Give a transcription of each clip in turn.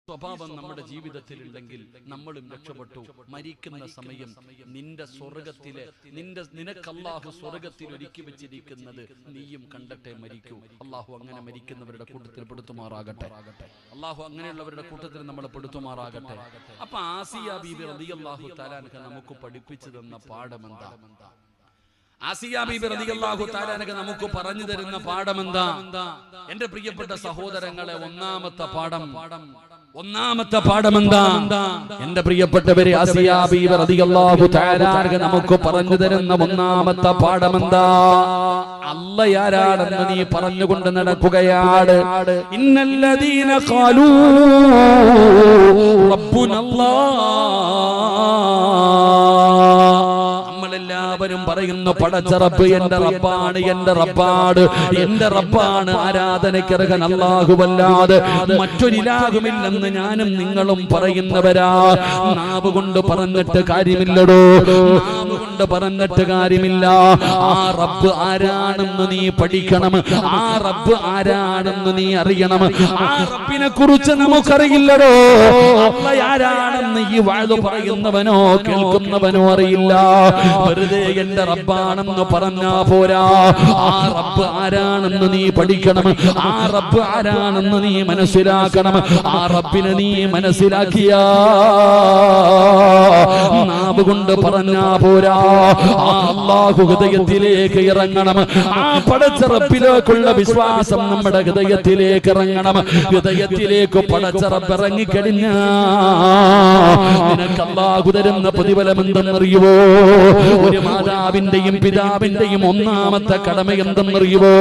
സ്വഭാവം നമ്മുടെ ജീവിതത്തിലുണ്ടെങ്കിൽ നമ്മളും രക്ഷപ്പെട്ടു. മരിക്കുന്ന സമയം നിന്റെ സ്വർഗത്തിലെ നിനക്ക് അല്ലാഹു സ്വർഗത്തിൽ ഒരുക്കി വെച്ചിരിക്കുന്നത് നീയും കണ്ടിട്ടേ മരിക്കൂ. അല്ലാഹു അങ്ങനെ മരിക്കുന്നവരുടെ കൂട്ടത്തിൽ പെടുത്തുമാറാകട്ടെ. അല്ലാഹു അങ്ങനെയുള്ളവരുടെ കൂട്ടത്തിൽ നമ്മളെ പെടുത്തുമാറാകട്ടെ. അപ്പൊ ആസിയ ബീബി റളിയല്ലാഹു തആല അൻഹ നമുക്ക് പഠിപ്പിച്ചു തന്ന പാഠമെന്താ? ആസിയ ബീബി റളിയല്ലാഹു തആല അൻഹ നമുക്ക് പറഞ്ഞു തരുന്ന പാഠമെന്താ? എന്റെ പ്രിയപ്പെട്ട സഹോദരങ്ങളെ, ഒന്നാമത്തെ പാഠമെന്താ? എന്റെ പ്രിയപ്പെട്ടവരെ, ആസിയ ബീബി റളിയല്ലാഹു തആല അൻഹ നമുക്ക് പറഞ്ഞു തരുന്ന ഒന്നാമത്തെ പാഠമെന്താ? അല്ലാഹ് ആരാണെന്ന് നീ പറഞ്ഞുകൊണ്ട് നടക്കുകയാണ്. ഇന്നല്ലദീന ഖാലൂ റബ്ബുനല്ലാഹ്, എല്ലാവരും പറയുന്നു പടച്ച റബ്ബ് എന്റെ റബ്ബാണ്, എന്റെ റബ്ബാണ്, എന്റെ റബ്ബാണ്, ആരാധനയ്ക്കർഹൻ അല്ലാഹുവല്ലാതെ മറ്റൊരിലാകുമില്ലെന്ന് ഞാനും നിങ്ങളും പറയുന്നവരാ. നാവ് കൊണ്ട് പറഞ്ഞിട്ട് കാര്യമില്ലടോ, നാവ് കൊണ്ട് പറഞ്ഞിട്ട് കാര്യമില്ല. ആ റബ്ബ് ആരാണെന്ന് നീ പഠിക്കണം, ആ റബ്ബ് ആരാണെന്ന് നീ അറിയണം. ആ റബ്ബിനെ കുറിച്ച് നമുക്കറിയില്ലടോ. അല്ലാഹ് ആരാണെന്ന് ഈ വഅദ് പറയുന്നവനോ കേൾക്കുന്നവനോ അറിയില്ല. വെറുതെ എന്റെ റബ്ബാണെന്ന് പറഞ്ഞാ പോരാ, ആ റബ്ബ് ആരാണെന്ന് നീ പഠിക്കണം, ആ റബ്ബ് ആരാണെന്ന് നീ മനസ്സിലാക്കണം. ആ റബ്ബിനെ നീ മനസ്സിലാക്കിയാ നാവ് കൊണ്ട് പറഞ്ഞാ പോരാ, ആ അല്ലാഹു ഹൃദയത്തിലേക്ക് ഇറങ്ങണം. ആ പടച്ച റബ്ബിലേക്കുള്ള വിശ്വാസം നമ്മുടെ ഹൃദയത്തിലേക്ക് ഇറങ്ങണം. ഹൃദയത്തിലേക്ക് പടച്ച റബ്ബ് ഇറങ്ങിക്കഴിഞ്ഞാ നിനക്ക് അല്ലാഹു തരുന്ന പ്രതിഫലം എന്തെന്നറിയുവോ? ഒരു മാതാവിന്റെയും പിതാവിന്റെയും ഒന്നാമത്തെ കടമ എന്തെന്നറിയുവോ?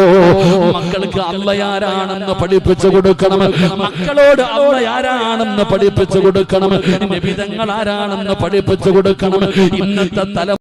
മക്കൾക്ക് അല്ലാഹ് ആരാണെന്ന് പഠിപ്പിച്ചു കൊടുക്കണം. മക്കളോട് അല്ലാഹ് ആരാണെന്ന് പഠിപ്പിച്ചു കൊടുക്കണം. നബി തങ്ങൾ ആരാണെന്ന് പഠിപ്പിച്ചു കൊടുക്കണം. ഇന്നത്തെ തല